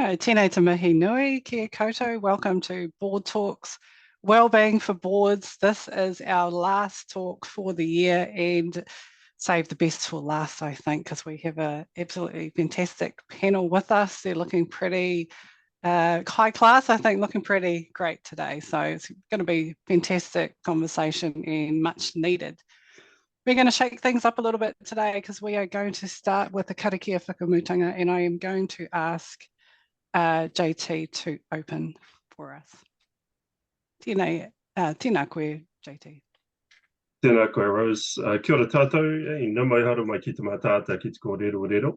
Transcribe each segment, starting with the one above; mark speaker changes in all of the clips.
Speaker 1: Tēnā te mihi nui, kia koutou. Welcome to Board Talks, Wellbeing for Boards. This is our last talk for the year and save the best for last, I think, because we have an absolutely fantastic panel with us. They're looking pretty high class, I think, looking pretty great today. So it's going to be a fantastic conversation and much needed. We're going to shake things up a little bit today because we are going to start with the karakia whakamutunga, and I am going to ask JT to open for us. Tēnā koe, JT.
Speaker 2: Tēnā koe, Rose. Kia ora tātou, I ngā mai hara mai ki te mātāta ki te kōrero.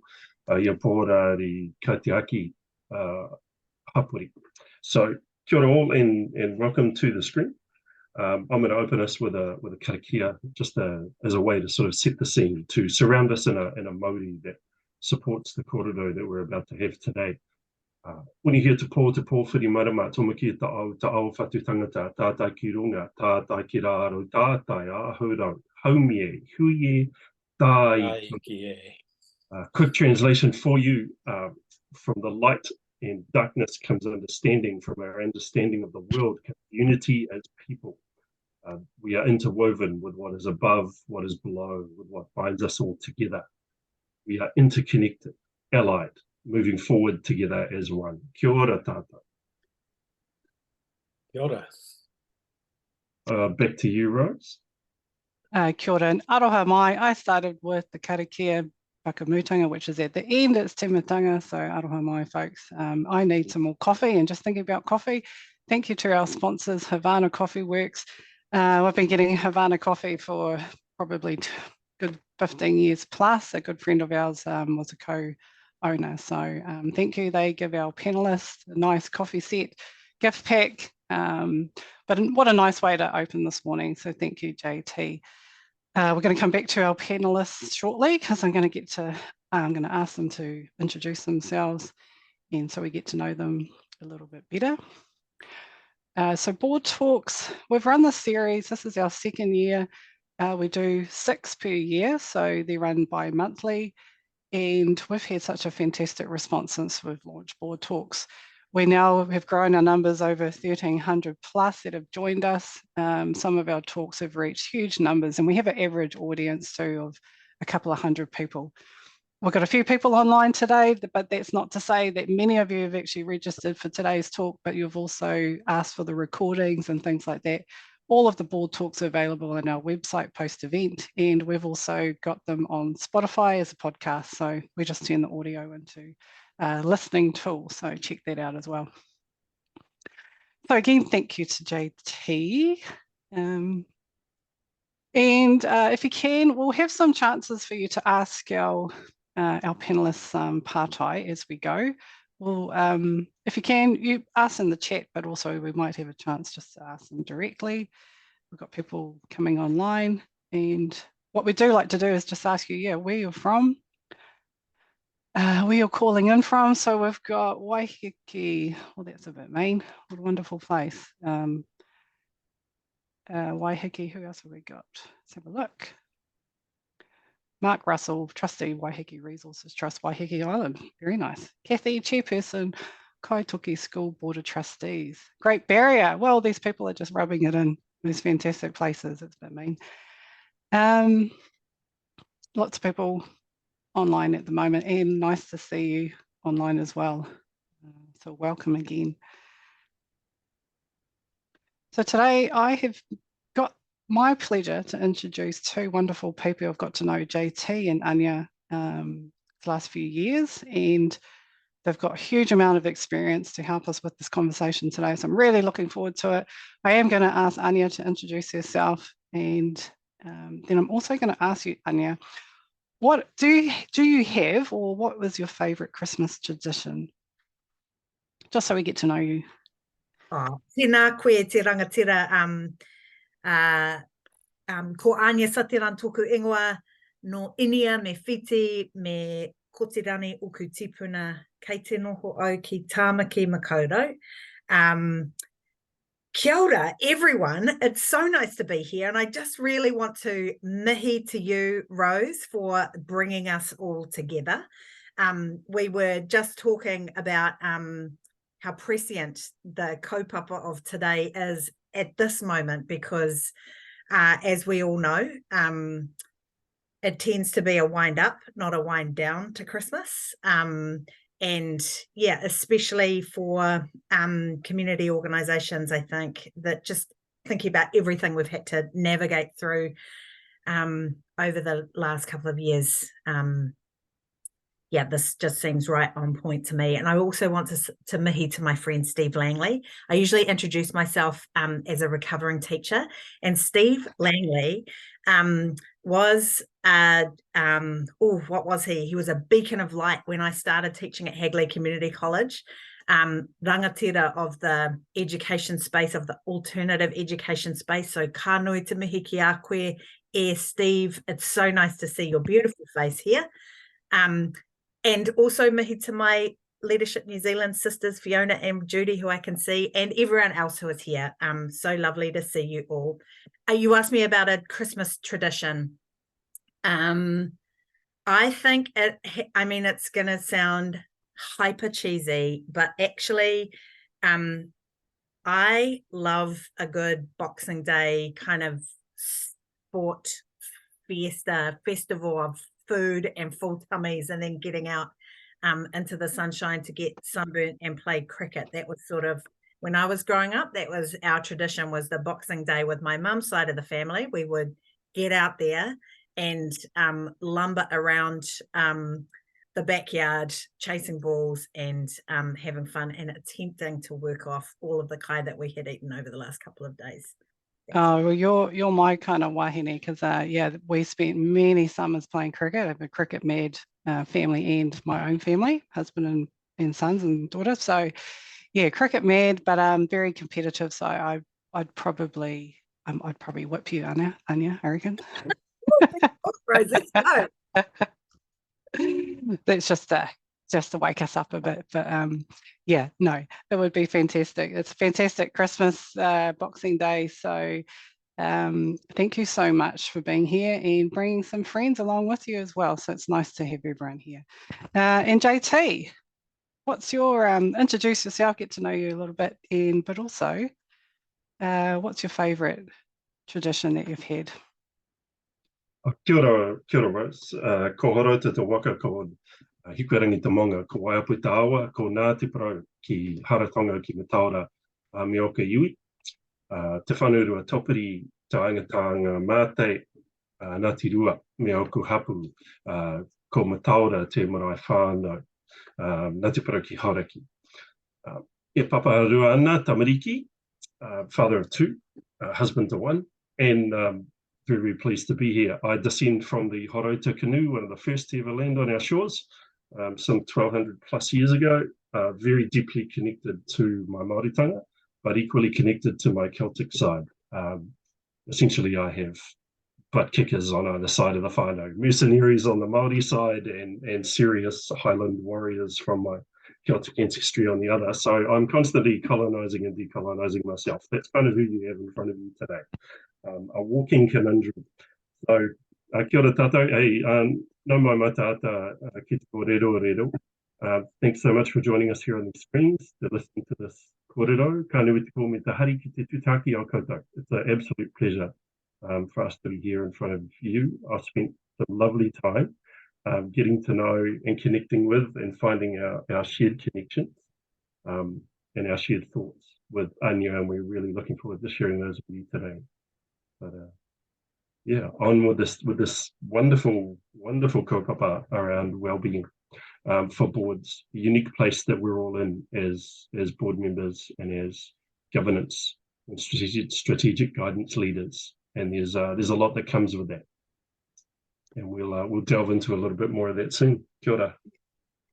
Speaker 2: Ia pōra ri kaitiaki hapuri. So, kia ora all and welcome to the screen. I'm going to open us with a karakia, just as a way to sort of set the scene, to surround us in a mauri that supports the kōrero that we're about to have today. When you hear te pō whiri marama, tomaki ta ao whatu tangata, tātai ki runga, tātai ki rāro, tātai āhurau, haumie, huie, tāi. Quick translation for you, from the light and darkness comes understanding, from our understanding of the world, unity as people. We are interwoven with what is above, what is below, with what binds us all together. We are interconnected, allied, moving forward together as one. Kia ora tātou.
Speaker 3: Kia ora.
Speaker 2: Back to you, Rose.
Speaker 1: Kia ora. And aroha mai, I started with the karakia whakamutunga, which is at the end. It's timatanga, so aroha mai, folks. I need some more coffee, and just thinking about coffee, thank you to our sponsors, Havana Coffee Works. I've been getting Havana coffee for probably good 15 years plus. A good friend of ours was a co-owner. So thank you. They give our panellists a nice coffee set, gift pack. But what a nice way to open this morning. So thank you, JT. We're going to come back to our panellists shortly because I'm going to ask them to introduce themselves, and so we get to know them a little bit better. So Board Talks, we've run this series. This is our second year. We do 6 per year, so they run bi-monthly. And we've had such a fantastic response since we've launched Board Talks. We now have grown our numbers over 1,300 plus that have joined us. Some of our talks have reached huge numbers, and we have an average audience too of a couple of hundred people. We've got a few people online today, but that's not to say that many of you have actually registered for today's talk, but you've also asked for the recordings and things like that. All of the Board Talks are available on our website post-event, and we've also got them on Spotify as a podcast. So we just turn the audio into a listening tool. So check that out as well. So again, thank you to JT. And if you can, we'll have some chances for you to ask our panellists partai as we go. Well, if you can, you ask in the chat, but also we might have a chance just to ask them directly. We've got people coming online, and what we do like to do is just ask you, where you're from, where you're calling in from. So we've got Waiheke, well, that's a bit mean, what a wonderful place. Waiheke, who else have we got? Let's have a look. Mark Russell, Trustee, Waiheke Resources Trust, Waiheke Island. Very nice. Kathy, Chairperson, Kaitoki School Board of Trustees. Great Barrier. Well, these people are just rubbing it in. These fantastic places. It's a bit mean. Lots of people online at the moment, and nice to see you online as well. So welcome again. So today I have got my pleasure to introduce 2 wonderful people I've got to know, JT and Anya, the last few years, and they've got a huge amount of experience to help us with this conversation today. So I'm really looking forward to it. I am going to ask Anya to introduce herself, and then I'm also going to ask you, Anya, what do you have, or what was your favourite Christmas tradition? Just so we get to know you.
Speaker 4: Tēnā koe te rangatira, ko Anya Satyanand tōku ingoa no Inia me whiti me kotirani oku tipuna kei te noho au ki tāmaki makaurau. Kia ora, everyone. It's so nice to be here, and I just really want to mihi to you, Rose, for bringing us all together. We were just talking about how prescient the kaupapa of today is at this moment, because as we all know, it tends to be a wind up, not a wind down to Christmas. And yeah, especially for community organisations, I think that just thinking about everything we've had to navigate through over the last couple of years, yeah, this just seems right on point to me. And I also want to mihi to my friend Steve Langley. I usually introduce myself as a recovering teacher, and Steve Langley was what was he? He was a beacon of light when I started teaching at Hagley Community College. Rangatira of the education space, of the alternative education space. So ka nui te mihi ki a koe e Steve. It's so nice to see your beautiful face here. And also mihi to my Leadership New Zealand sisters, Fiona and Judy, who I can see, and everyone else who is here. So lovely to see you all. You asked me about a Christmas tradition. I think it's going to sound hyper cheesy, but actually, I love a good Boxing Day kind of sport festival of food and full tummies, and then getting out into the sunshine to get sunburnt and play cricket. That was sort of, when I was growing up, that was our tradition, was the Boxing Day with my mum's side of the family. We would get out there and lumber around the backyard, chasing balls and having fun and attempting to work off all of the kai that we had eaten over the last couple of days.
Speaker 1: Oh, well, you're my kind of wahine, because yeah, we spent many summers playing cricket. I have a cricket mad family and my own family, husband and sons and daughters. So yeah, cricket mad, but very competitive. So I'd probably whip you, Anya, I reckon.
Speaker 4: Rose, let's go.
Speaker 1: That's just to wake us up a bit, but yeah, no, it would be fantastic. It's a fantastic Christmas Boxing Day, so thank you so much for being here and bringing some friends along with you as well. So it's nice to have everyone here. And JT, what's your introduce yourself, get to know you a little bit, but also what's your favourite tradition that you've had?
Speaker 2: Kia ora Rose. Ko horota te waka ko hikurangi te monga, ko waiapu te awa, ko nā te parau ki Haratonga ki Mataora me oka iwi. Te whanurua topiri, te aingatanga mātei, Ngāti Rua me oku hapu, ko Mataora te marae whānau, Ngāti parau ki Hauraki. E papa rua ana, tamariki, father of two, husband to one, and very, very pleased to be here. I descend from the Horota canoe, one of the first to ever land on our shores, some 1,200 plus years ago, very deeply connected to my Māoritanga, but equally connected to my Celtic side. Essentially, I have butt kickers on either side of the whānau, mercenaries on the Māori side and serious Highland warriors from my Celtic ancestry on the other. So I'm constantly colonising and decolonising myself. That's kind of who you have in front of you today. A walking conundrum. So, kia ora tātou, nau mai matata ki te kōrero. Thanks so much for joining us here on the screens to listen to this kōrero. Ka nui te kō me te hari ki te tūtaki au koutou. It's an absolute pleasure for us to be here in front of you. I've spent some lovely time getting to know and connecting with and finding our shared connections and our shared thoughts with Anya, and we're really looking forward to sharing those with you today. But yeah, on with this wonderful kaupapa around well-being for boards, a unique place that we're all in as board members and as governance and strategic guidance leaders. And there's a lot that comes with that, and we'll delve into a little bit more of that soon. Kia ora.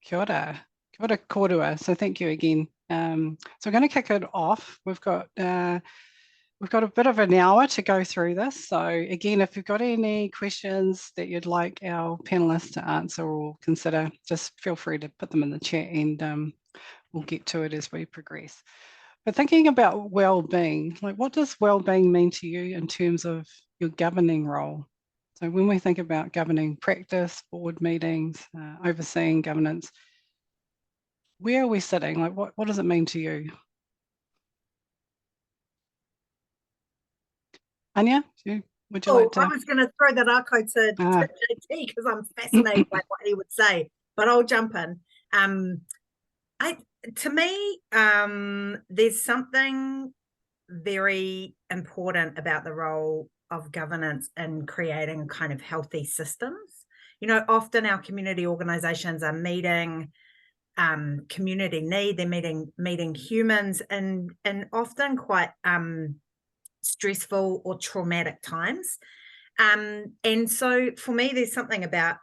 Speaker 1: Kia ora. Kia ora kōrua. So thank you again. So we're going to kick it off. We've got a bit of an hour to go through this. So again, if you've got any questions that you'd like our panellists to answer or consider, just feel free to put them in the chat, and we'll get to it as we progress. But thinking about well-being, like what does well-being mean to you in terms of your governing role? So when we think about governing practice, board meetings, overseeing governance, where are we sitting? Like, what does it mean to you? Anya, would you like to?
Speaker 4: I was going to throw that arco to JT because I'm fascinated by what he would say, but I'll jump in. To me, there's something very important about the role of governance in creating kind of healthy systems. You know, often our community organizations are meeting community need, they're meeting humans and often quite stressful or traumatic times. And so for me, there's something about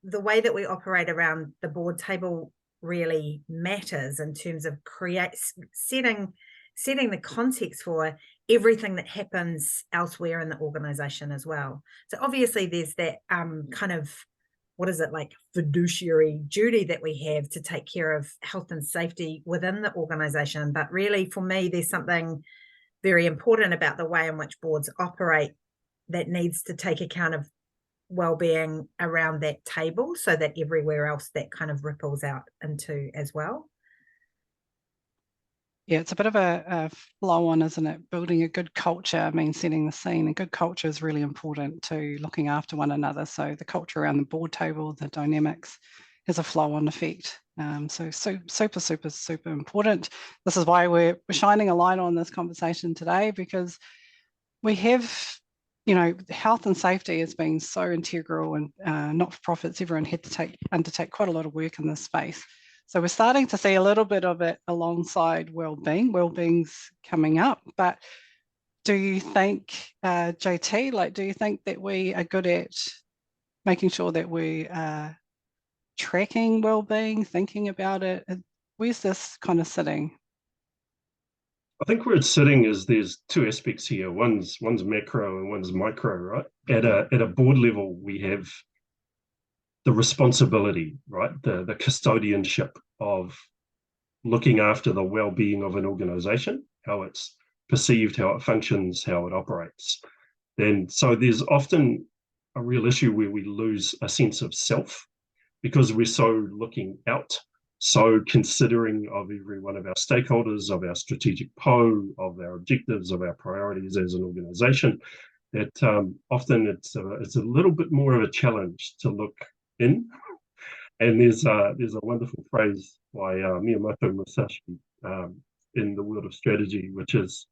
Speaker 4: the way that we operate around the board table really matters in terms of setting the context for everything that happens elsewhere in the organization as well. So obviously there's that kind of, what is it, like fiduciary duty that we have to take care of health and safety within the organization. But really for me, there's something very important about the way in which boards operate that needs to take account of well-being around that table so that everywhere else that kind of ripples out into as well.
Speaker 1: Yeah, it's a bit of a flow on, isn't it? Building a good culture, I mean, setting the scene. And good culture is really important to looking after one another. So the culture around the board table, the dynamics, has a flow-on effect. So super, super, super important. This is why we're shining a light on this conversation today, because we have, you know, health and safety has been so integral, and not-for-profits, everyone had to undertake quite a lot of work in this space. So we're starting to see a little bit of it alongside well-being. Well-being's coming up, but do you think, JT, like, do you think that we are good at making sure that we are tracking well-being, thinking about it? Where's this kind of sitting?
Speaker 2: I think where it's sitting is there's two aspects here. One's macro and one's micro, right? At a board level, we have the responsibility, right? The custodianship of looking after the well-being of an organization, how it's perceived, how it functions, how it operates. And so there's often a real issue where we lose a sense of self because we're so looking out, so considering of every one of our stakeholders, of our strategic PO, of our objectives, of our priorities as an organization, that often it's a little bit more of a challenge to look in. And there's a wonderful phrase by Miyamoto Musashi in the world of strategy, which is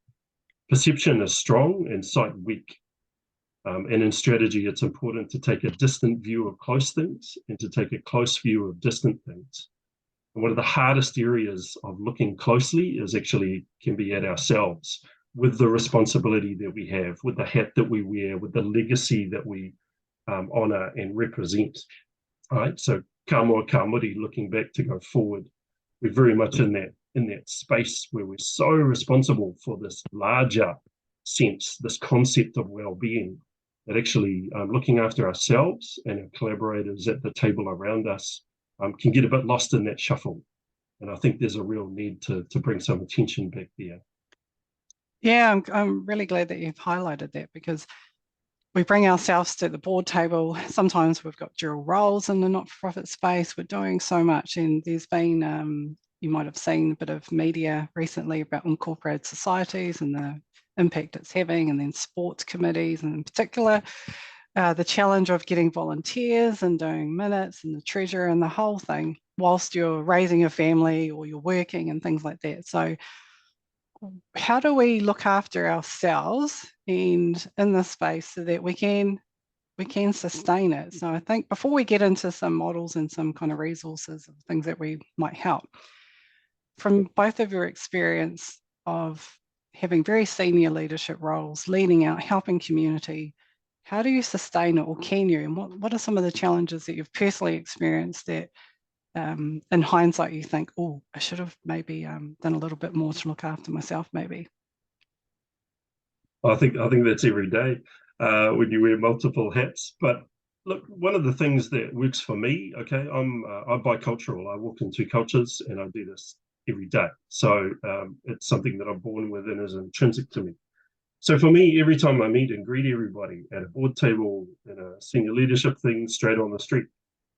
Speaker 2: perception is strong and sight weak. And in strategy, it's important to take a distant view of close things and to take a close view of distant things. And one of the hardest areas of looking closely can be at ourselves, with the responsibility that we have, with the hat that we wear, with the legacy that we honor and represent. Right, so ka mua ka muri, looking back to go forward. We're very much in that space where we're so responsible for this larger sense, this concept of well-being, that actually looking after ourselves and our collaborators at the table around us can get a bit lost in that shuffle. And I think there's a real need to bring some attention back there.
Speaker 1: Yeah, I'm really glad that you've highlighted that, because we bring ourselves to the board table. Sometimes we've got dual roles in the not-for-profit space. We're doing so much, and there's been, you might have seen a bit of media recently about incorporated societies and the impact it's having, and then sports committees, and in particular, the challenge of getting volunteers and doing minutes and the treasurer and the whole thing whilst you're raising a family or you're working and things like that. So how do we look after ourselves and in this space so that we can sustain it? So I think before we get into some models and some kind of resources of things that we might help, from both of your experience of having very senior leadership roles, leading out, helping community, how do you sustain it, or can you? And what are some of the challenges that you've personally experienced that in hindsight you think, oh, I should have maybe done a little bit more to look after myself maybe?
Speaker 2: I think that's every day when you wear multiple hats. But look, one of the things that works for me, okay, I'm bicultural. I walk in two cultures and I do this every day. So it's something that I'm born with and is intrinsic to me. So for me, every time I meet and greet everybody at a board table, in a senior leadership thing, straight on the street,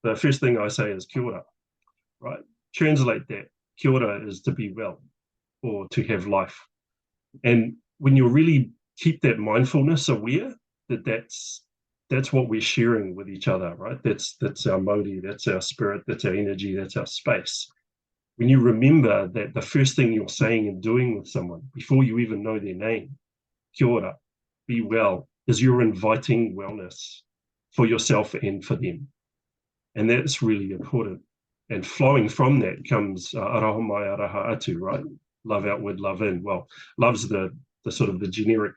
Speaker 2: the first thing I say is kia ora, right? Translate that. Kia ora is to be well or to have life. And when you really keep that mindfulness aware, that's what we're sharing with each other, right? That's our mauri, that's our spirit, that's our energy, that's our space. When you remember that the first thing you're saying and doing with someone before you even know their name, kia ora, be well, is you're inviting wellness for yourself and for them. And that's really important. And flowing from that comes araha mai araha atu, right? Love outward, love in. Well, love's the sort of the generic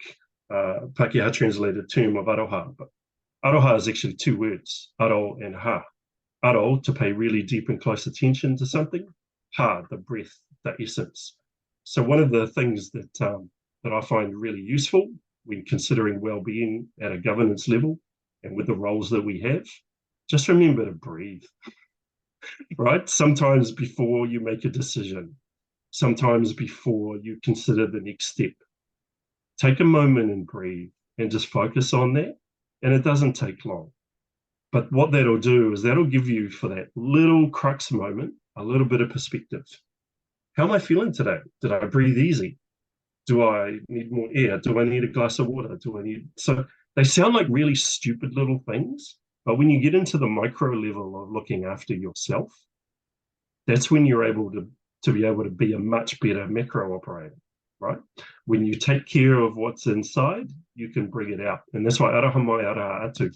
Speaker 2: Pākehā translated term of aroha, but aroha is actually two words, aro and ha. Aro, to pay really deep and close attention to something. Ha, the breath, the essence. So one of the things that I find really useful when considering well-being at a governance level and with the roles that we have, just remember to breathe, right? Sometimes before you make a decision, sometimes before you consider the next step, take a moment and breathe and just focus on that. And it doesn't take long. But what that'll do is that'll give you, for that little crux moment, a little bit of perspective. How am I feeling today? Did I breathe easy? Do I need more air? Do I need a glass of water? So they sound like really stupid little things, but when you get into the micro level of looking after yourself, that's when you're able to be a much better macro operator, right? When you take care of what's inside, you can bring it out. And that's why araha mai araha atu.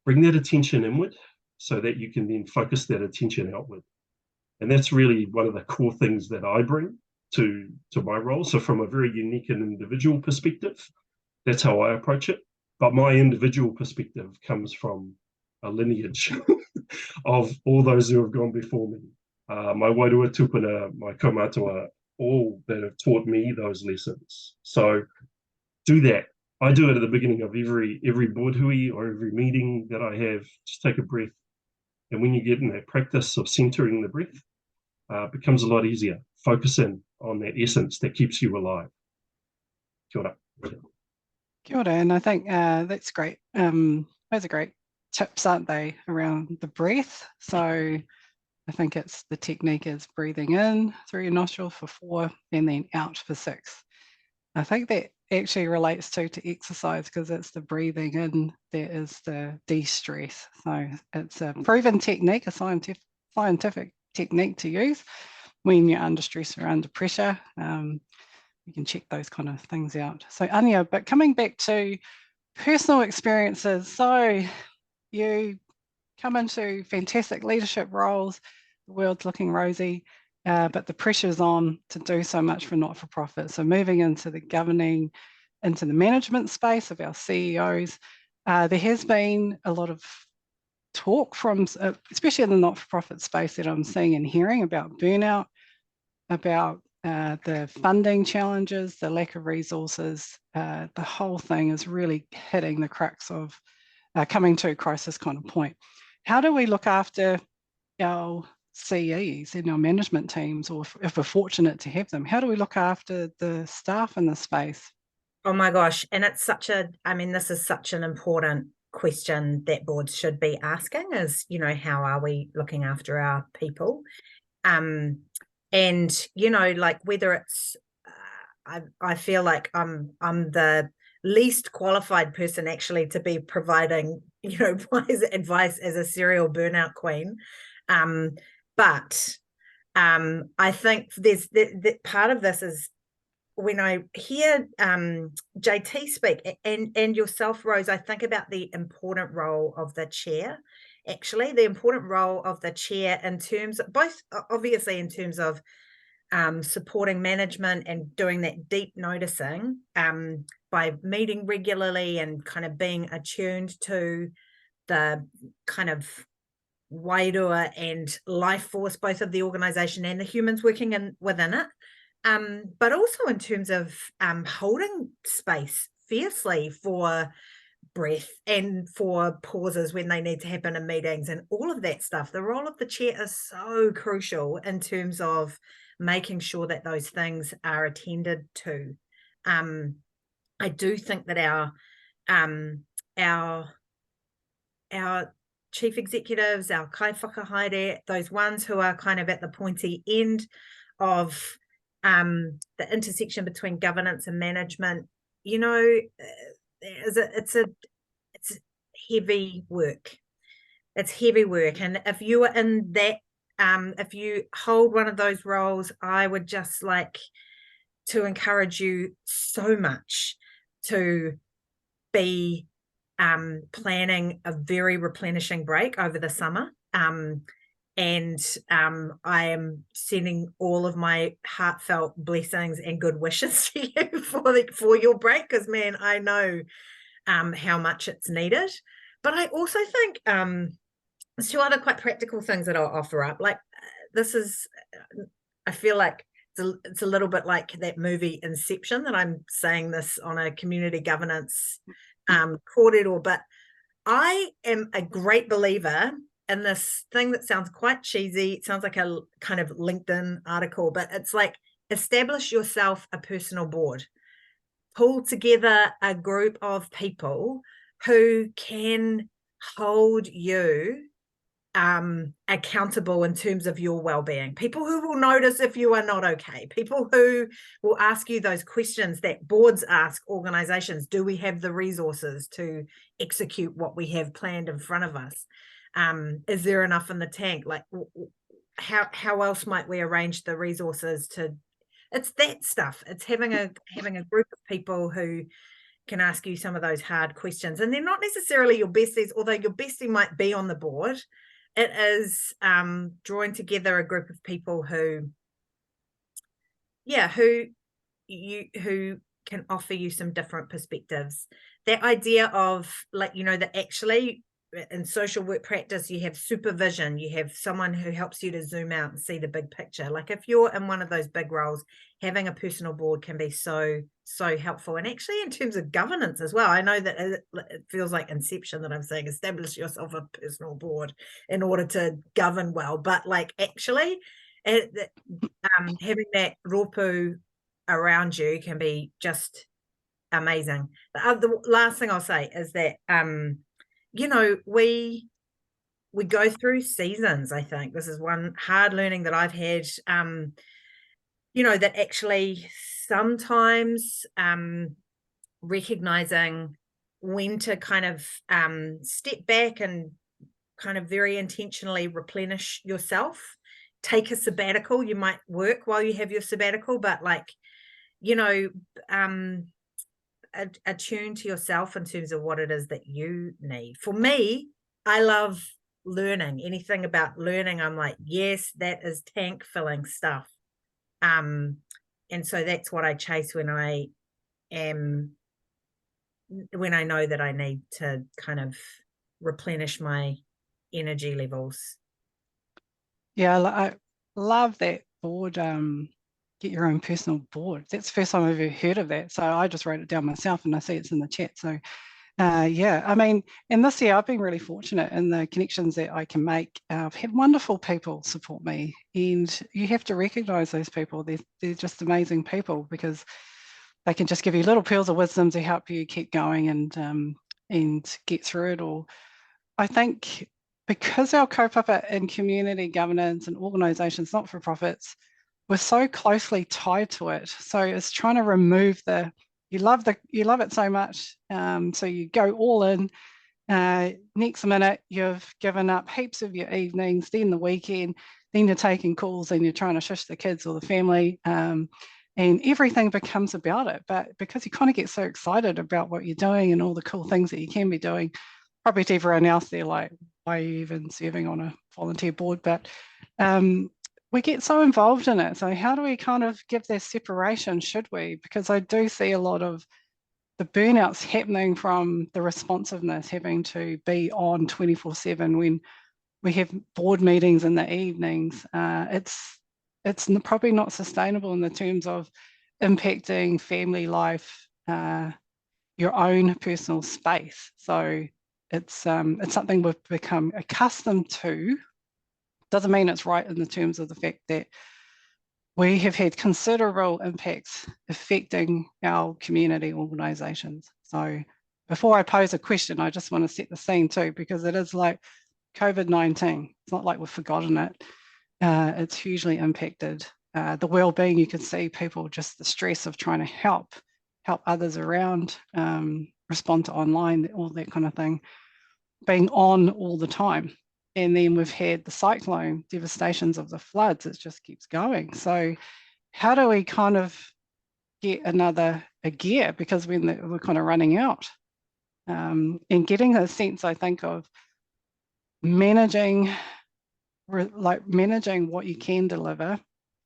Speaker 2: Bring that attention inward so that you can then focus that attention outward. And that's really one of the core things that I bring to my role. So from a very unique and individual perspective, that's how I approach it. But my individual perspective comes from a lineage of all those who have gone before me. My wairua tupuna, my kaumātua, all that have taught me those lessons. So do that. I do it at the beginning of every board hui or every meeting that I have. Just take a breath. And when you get in that practice of centering the breath, it becomes a lot easier. Focus in on that essence that keeps you alive. Kia ora.
Speaker 1: Kia ora, and I think that's great. Those are great tips, aren't they, around the breath? So I think it's the technique is breathing in through your nostril for 4 and then out for 6. I think that actually relates to exercise because it's the breathing in that is the de-stress. So it's a proven technique, a scientific technique to use when you're under stress or under pressure. You can check those kind of things out. So Anya, but coming back to personal experiences, so you come into fantastic leadership roles, the world's looking rosy, but the pressure's on to do so much for not-for-profit. So moving into the governing, into the management space of our CEOs, there has been a lot of talk from, especially in the not-for-profit space that I'm seeing and hearing about burnout, about the funding challenges, the lack of resources. The whole thing is really hitting the crux of coming to a crisis kind of point. How do we look after our CEs and our management teams, or if we're fortunate to have them, how do we look after the staff in the space?
Speaker 4: Oh my gosh. And it's this is such an important question that boards should be asking is, how are we looking after our people? And, like whether it's, I feel like I'm the least qualified person actually to be providing, wise advice as a serial burnout queen. But I think there's that part of this is when I hear JT speak and yourself, Rose, I think about the important role of the chair, actually, the important role of the chair in terms of both, obviously, in terms of supporting management and doing that deep noticing by meeting regularly and kind of being attuned to the kind of wairua and life force, both of the organisation and the humans working within it. But also in terms of holding space fiercely for breath and for pauses when they need to happen in meetings and all of that stuff. The role of the chair is so crucial in terms of making sure that those things are attended to. I do think that our chief executives, our kai whakahaere, those ones who are kind of at the pointy end of the intersection between governance and management, you know, it's heavy work. It's heavy work. And if you are in that, if you hold one of those roles, I would just like to encourage you so much to be planning a very replenishing break over the summer. And I am sending all of my heartfelt blessings and good wishes to you for your break, because man, I know how much it's needed. But I also think there's two other quite practical things that I'll offer up. Like this is, I feel like it's a little bit like that movie Inception, that I'm saying this on a community governance kōrero, but I am a great believer in this thing that sounds quite cheesy. It sounds like a kind of LinkedIn article, but it's like, establish yourself a personal board. Pull together a group of people who can hold you accountable in terms of your well-being. People who will notice if you are not okay. People who will ask you those questions that boards ask organizations. Do we have the resources to execute what we have planned in front of us? Is there enough in the tank? Like, how else might we arrange the resources to? It's that stuff. It's having a group of people who can ask you some of those hard questions, and they're not necessarily your besties, although your bestie might be on the board. It is drawing together a group of people who can offer you some different perspectives. That idea of, like, you know, that actually in social work practice, you have supervision, you have someone who helps you to zoom out and see the big picture. Like if you're in one of those big roles, having a personal board can be so helpful. And actually in terms of governance as well, I know that it feels like Inception that I'm saying establish yourself a personal board in order to govern well, but like actually having that rōpū around you can be just amazing. The last thing I'll say is that you know, we go through seasons. I think this is one hard learning that I've had, you know, that actually sometimes recognizing when to kind of step back and kind of very intentionally replenish yourself, take a sabbatical. You might work while you have your sabbatical, but like, you know, attune to yourself in terms of what it is that you need. For me, I love learning. Anything about learning, I'm like, yes, that is tank filling stuff. And so that's what I chase when I know that I need to kind of replenish my energy levels.
Speaker 1: Yeah, I love that board. Get your own personal board. That's the first time I've ever heard of that. So I just wrote it down myself, and I see it's in the chat. So yeah, I mean, and this year I've been really fortunate in the connections that I can make. I've had wonderful people support me, and you have to recognise those people. They're just amazing people, because they can just give you little pearls of wisdom to help you keep going and get through it all. I think because our kaupapa in community governance and organisations, not-for-profits, we're so closely tied to it. So it's trying to remove you love it so much. So you go all in. Next minute, you've given up heaps of your evenings, then the weekend, then you're taking calls and you're trying to shush the kids or the family. And everything becomes about it. But because you kind of get so excited about what you're doing and all the cool things that you can be doing, probably to everyone else, they're like, why are you even serving on a volunteer board? But we get so involved in it. So how do we kind of give that separation, should we? Because I do see a lot of the burnouts happening from the responsiveness, having to be on 24/7 when we have board meetings in the evenings. It's probably not sustainable in the terms of impacting family life, your own personal space. So it's something we've become accustomed to. Doesn't mean it's right in the terms of the fact that we have had considerable impacts affecting our community organisations. So before I pose a question, I just want to set the scene too, because it is like COVID-19. It's not like we've forgotten it. It's hugely impacted the well-being. You can see people, just the stress of trying to help others around, respond to online, all that kind of thing, being on all the time. And then we've had the cyclone devastations of the floods. It just keeps going. So how do we kind of get a gear, because we're kind of running out, and getting a sense, I think, of managing what you can deliver.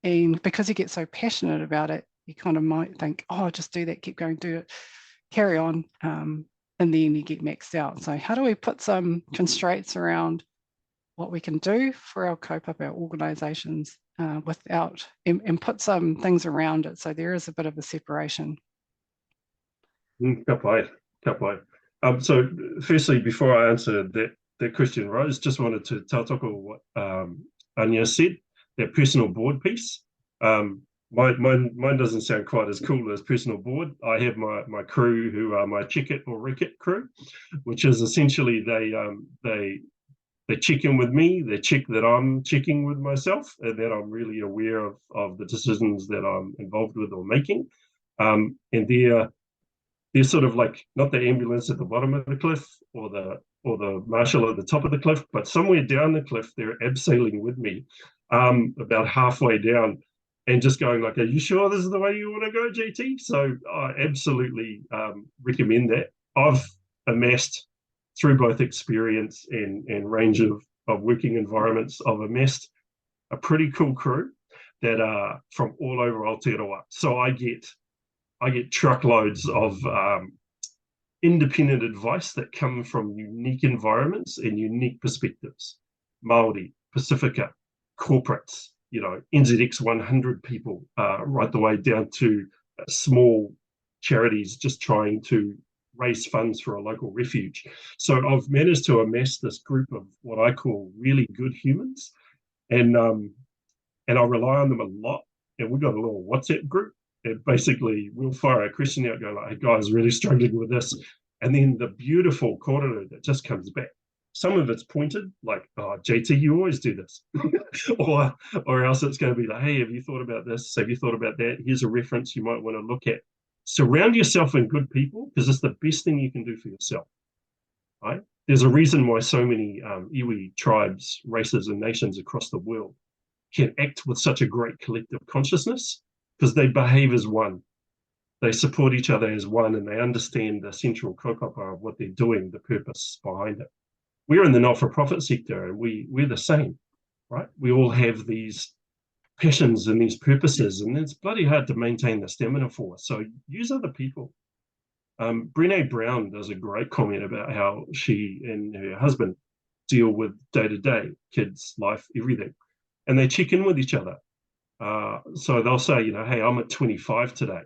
Speaker 1: And because you get so passionate about it, you kind of might think, oh, just do that, keep going, do it, carry on, and then you get maxed out. So how do we put some constraints around what we can do for our kaupapa, our organisations, without, and put some things around it, so there is a bit of a separation?
Speaker 2: Ka pai. So firstly, before I answer that question, Rose, just wanted to tautoko what Anya said, that personal board piece. Mine doesn't sound quite as cool as personal board. I have my crew who are my check it or wreck it crew, which is essentially they check in with me, they check that I'm checking with myself, and that I'm really aware of the decisions that I'm involved with or making. And they're sort of like not the ambulance at the bottom of the cliff or the marshal at the top of the cliff, but somewhere down the cliff, they're abseiling with me, about halfway down, and just going like, are you sure this is the way you want to go, JT? So I absolutely recommend that. I've amassed, through both experience and range of working environments, I've amassed a pretty cool crew that are from all over Aotearoa. So I get truckloads of independent advice that come from unique environments and unique perspectives. Māori, Pacifica, corporates, NZX 100 people, right the way down to small charities just trying to raise funds for a local refuge. So I've managed to amass this group of what I call really good humans, and I rely on them a lot. And we've got a little WhatsApp group, and basically we'll fire a question out, go like, hey guys, really struggling with this, and then the beautiful kōrero that just comes back. Some of it's pointed, like, oh, JT, you always do this. or else it's going to be like, hey, have you thought about this? Have you thought about that? Here's a reference you might want to look at. Surround yourself in good people, because it's the best thing you can do for yourself, right? There's a reason why so many iwi tribes, races, and nations across the world can act with such a great collective consciousness, because they behave as one. They support each other as one, and they understand the central kaupapa of what they're doing, the purpose behind it. We're in the not-for-profit sector, and we're the same, right? We all have these passions and these purposes, and it's bloody hard to maintain the stamina for. So use other people. Brené Brown does a great comment about how she and her husband deal with day-to-day, kids, life, everything, and they check in with each other. So they'll say, hey, I'm at 25 today.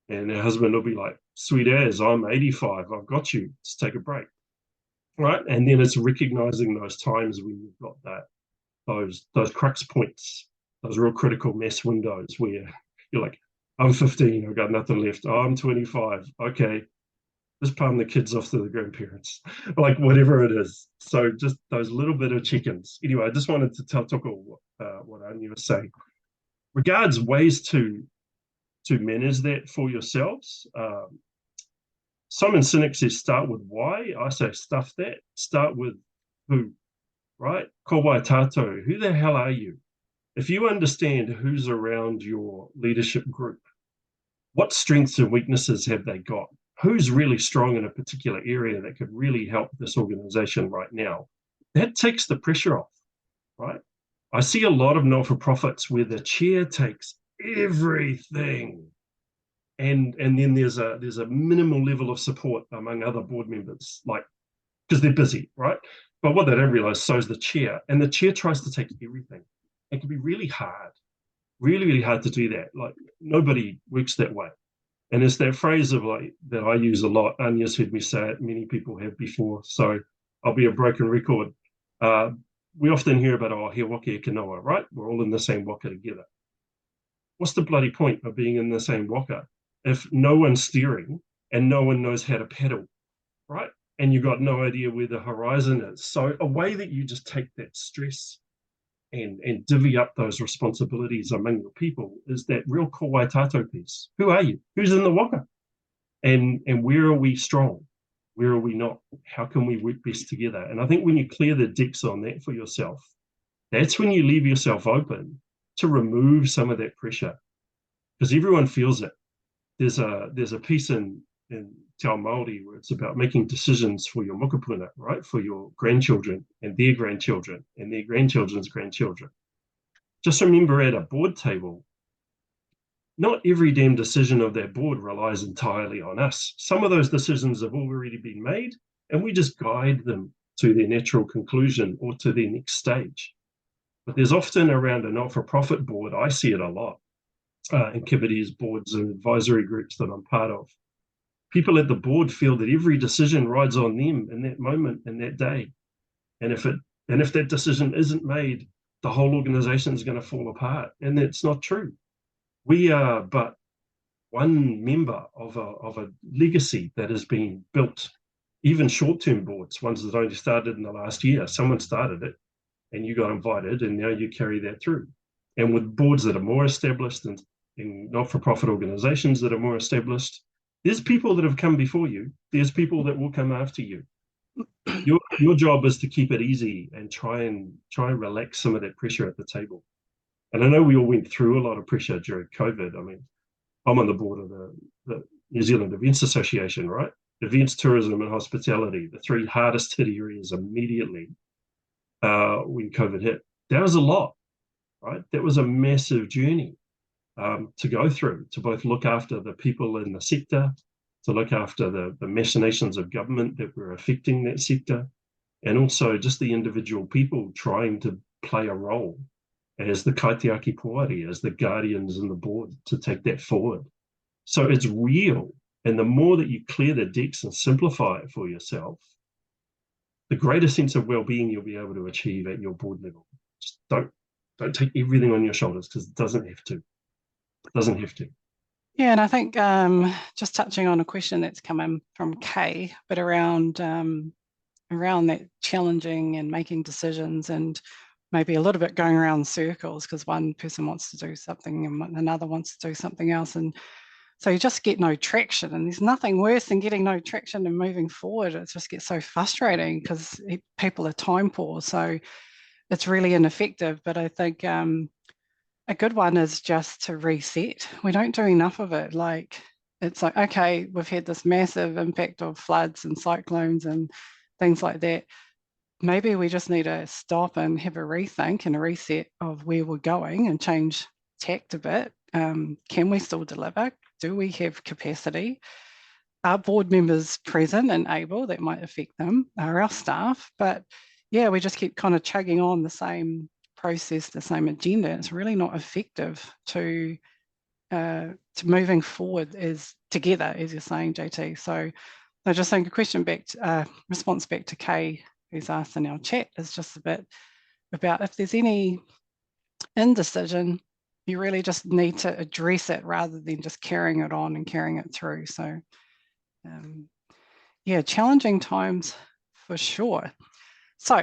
Speaker 2: And her husband will be like, sweet as, I'm 85, I've got you, let's take a break. Right? And then it's recognizing those times when you've got those crux points, those real critical mass windows where you're like, I'm 15, I've got nothing left. Oh, I'm 25. Okay, just palm the kids off to the grandparents, like whatever it is. So just those little bit of check-ins. Anyway, I just wanted to talk what Anya was saying. Regards ways to manage that for yourselves. Simon Sinek says start with why. I say stuff that. Start with who, right? Ko wai tātou. Who the hell are you? If you understand who's around your leadership group, what strengths and weaknesses have they got? Who's really strong in a particular area that could really help this organization right now? That takes the pressure off, right? I see a lot of not-for-profits where the chair takes everything, and then there's a minimal level of support among other board members, like, because they're busy, right? But what they don't realize, so is the chair, and the chair tries to take everything. It can be really hard, really, really hard to do that. Like, nobody works that way. And it's that phrase of like that I use a lot. Anya's heard me say it, many people have before, so I'll be a broken record. We often hear about, oh, he waka e kanoa, right? We're all in the same waka together. what's the bloody point of being in the same waka if no one's steering and no one knows how to pedal, right? And you've got no idea where the horizon is. So a way that you just take that stress and divvy up those responsibilities among your people is that real ko wai tātou piece. Who are you? Who's in the waka? And where are we strong? Where are we not? How can we work best together? And I think when you clear the decks on that for yourself, that's when you leave yourself open to remove some of that pressure, because everyone feels it. There's a piece in Te Ao Māori where it's about making decisions for your mokopuna, right? For your grandchildren and their grandchildren and their grandchildren's grandchildren. Just remember, at a board table, not every damn decision of that board relies entirely on us. Some of those decisions have already been made, and we just guide them to their natural conclusion or to their next stage. But there's often around a not-for-profit board, I see it a lot, in committees, boards, and advisory groups that I'm part of. People at the board feel that every decision rides on them in that moment, in that day. And if that decision isn't made, the whole organization is going to fall apart. And that's not true. We are but one member of a legacy that has been built. Even short-term boards, ones that only started in the last year, someone started it and you got invited, and now you carry that through. And with boards that are more established and in not-for-profit organizations that are more established, there's people that have come before you. There's people that will come after you. Your job is to keep it easy and try and relax some of that pressure at the table. And I know we all went through a lot of pressure during COVID. I mean, I'm on the board of the New Zealand Events Association, right? Events, tourism, and hospitality, the three hardest hit areas immediately when COVID hit. That was a lot, right? That was a massive journey to go through, to both look after the people in the sector, to look after the machinations of government that were affecting that sector, and also just the individual people trying to play a role as the kaitiaki poari, as the guardians and the board to take that forward. So it's real. And the more that you clear the decks and simplify it for yourself, the greater sense of well-being you'll be able to achieve at your board level. Just don't take everything on your shoulders, because it doesn't have to. It doesn't have to.
Speaker 1: Yeah, and I think just touching on a question that's come in from Kay, but around that challenging and making decisions, and maybe a little bit going around circles because one person wants to do something and another wants to do something else. And so you just get no traction, and there's nothing worse than getting no traction and moving forward. It just gets so frustrating because people are time poor. So it's really ineffective. But I think a good one is just to reset. We don't do enough of it. Like, it's like, okay, we've had this massive impact of floods and cyclones and things like that. Maybe we just need to stop and have a rethink and a reset of where we're going and change tact a bit. Can we still deliver? Do we have capacity? Are board members present and able? That might affect them. Are our staff? But yeah, we just keep kind of chugging on the same process, the same agenda. It's really not effective to moving forward as together, as you're saying, JT. So I just think a question back to, response back to Kay, who's asked in our chat, is just a bit about if there's any indecision, you really just need to address it rather than just carrying it on and carrying it through. So yeah, challenging times for sure. So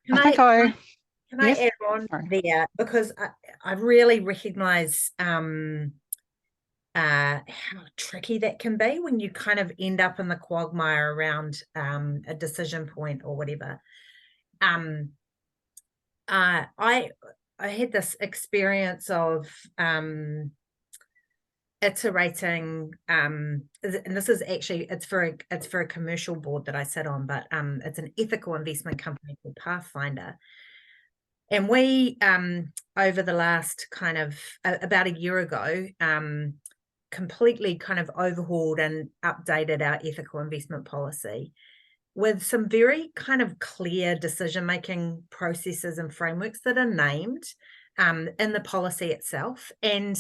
Speaker 4: Can I add on there, because I really recognise how tricky that can be when you kind of end up in the quagmire around a decision point or whatever. I had this experience of iterating, and this is actually, it's for a commercial board that I sit on, but it's an ethical investment company called Pathfinder. And we, over the last kind of about a year ago, completely kind of overhauled and updated our ethical investment policy with some very kind of clear decision-making processes and frameworks that are named in the policy itself. And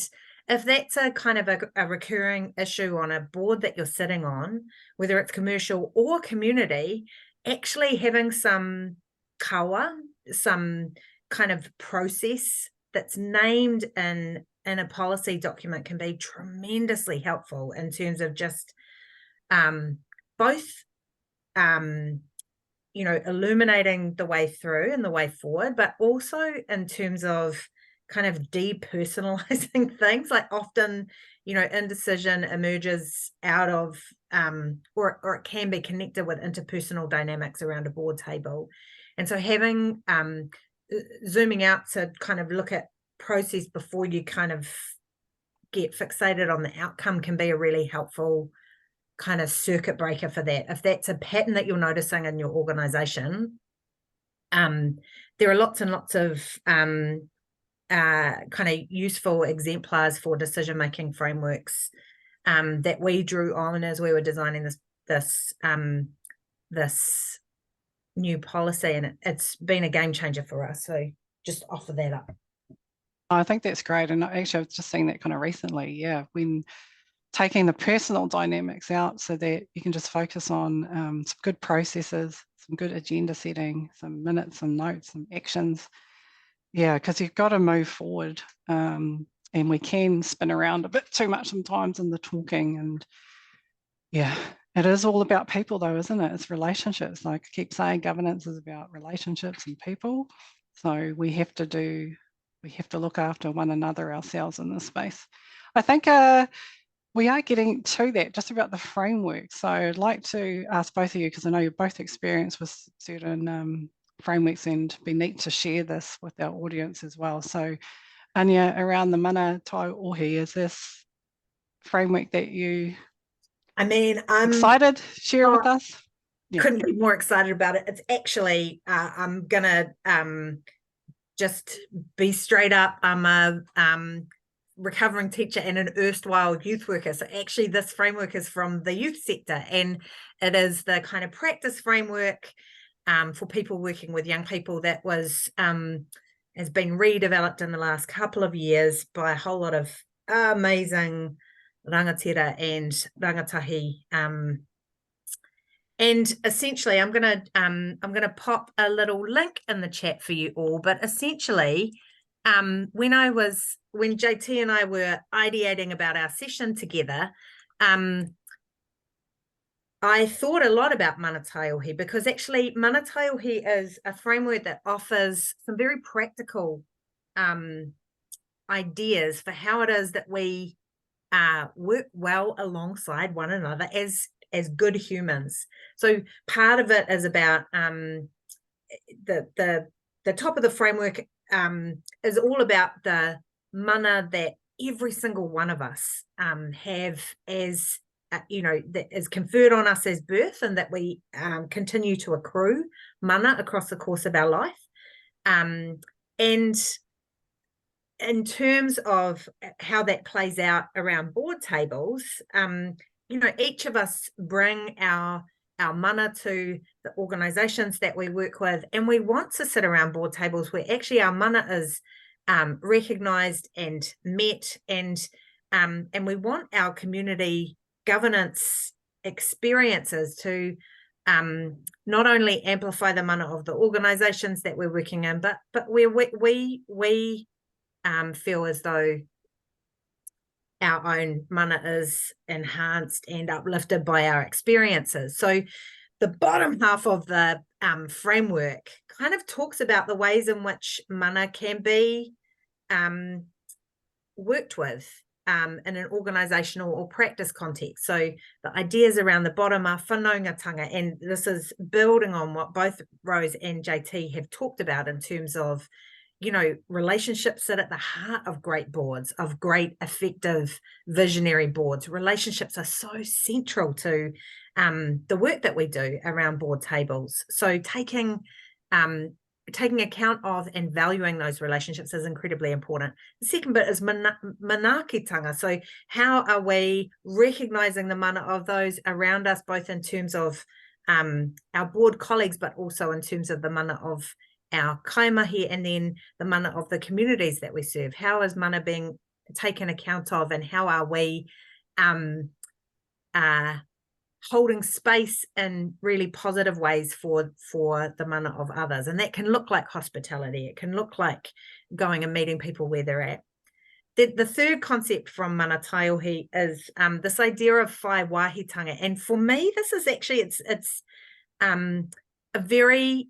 Speaker 4: if that's a kind of a recurring issue on a board that you're sitting on, whether it's commercial or community, actually having some kawa, some kind of process that's named in in a policy document can be tremendously helpful in terms of just both illuminating the way through and the way forward, but also in terms of kind of depersonalizing things. Like often, indecision emerges out of, or it can be connected with interpersonal dynamics around a board table. And so having, zooming out to kind of look at process before you kind of get fixated on the outcome can be a really helpful kind of circuit breaker for that. If that's a pattern that you're noticing in your organization, there are lots and lots of kind of useful exemplars for decision-making frameworks that we drew on as we were designing this new policy, and it's been a game changer for us. So just offer that up.
Speaker 1: I think that's great. And actually, I was just seeing that kind of recently. Yeah, when taking the personal dynamics out so that you can just focus on some good processes, some good agenda setting, some minutes, some notes, some actions. Yeah, because you've got to move forward, and we can spin around a bit too much sometimes in the talking. And yeah, it is all about people though, isn't it? It's relationships. Like I keep saying, governance is about relationships and people. So we have to look after one another ourselves in this space. I think we are getting to that, just about the framework. So I'd like to ask both of you, because I know you're both experienced with certain frameworks, and be neat to share this with our audience as well. So Anya, around the mana tai ohi, is this framework that you
Speaker 4: I'm
Speaker 1: excited share with us?
Speaker 4: Yeah. Couldn't be more excited about it. It's actually, I'm gonna just be straight up. I'm a recovering teacher and an erstwhile youth worker. So actually this framework is from the youth sector, and it is the kind of practice framework for people working with young people that has been redeveloped in the last couple of years by a whole lot of amazing rangatira and rangatahi. And essentially, I'm gonna pop a little link in the chat for you all. But essentially, when JT and I were ideating about our session together, I thought a lot about mana tai ohi, because actually mana tai ohi is a framework that offers some very practical ideas for how it is that we work well alongside one another as good humans. So part of it is about the top of the framework is all about the mana that every single one of us have as that is conferred on us as birth, and that we continue to accrue mana across the course of our life. And in terms of how that plays out around board tables, each of us bring our mana to the organizations that we work with, and we want to sit around board tables where actually our mana is recognized and met, and we want our community governance experiences to not only amplify the mana of the organizations that we're working in, but where we feel as though our own mana is enhanced and uplifted by our experiences. So the bottom half of the framework kind of talks about the ways in which mana can be worked with in an organizational or practice context. So the ideas around the bottom are whanaungatanga, and this is building on what both Rose and JT have talked about in terms of relationships sit at the heart of great boards, of great effective visionary boards. Relationships are so central to the work that we do around board tables. So taking account of and valuing those relationships is incredibly important. The second bit is manaakitanga. So how are we recognizing the mana of those around us, both in terms of our board colleagues, but also in terms of the mana of our kaimahi, and then the mana of the communities that we serve? How is mana being taken account of, and how are we holding space in really positive ways for the mana of others? And that can look like hospitality. It can look like going and meeting people where they're at. the third concept from Mana Taiohi is this idea of whai wahitanga. And for me, this is actually, it's a very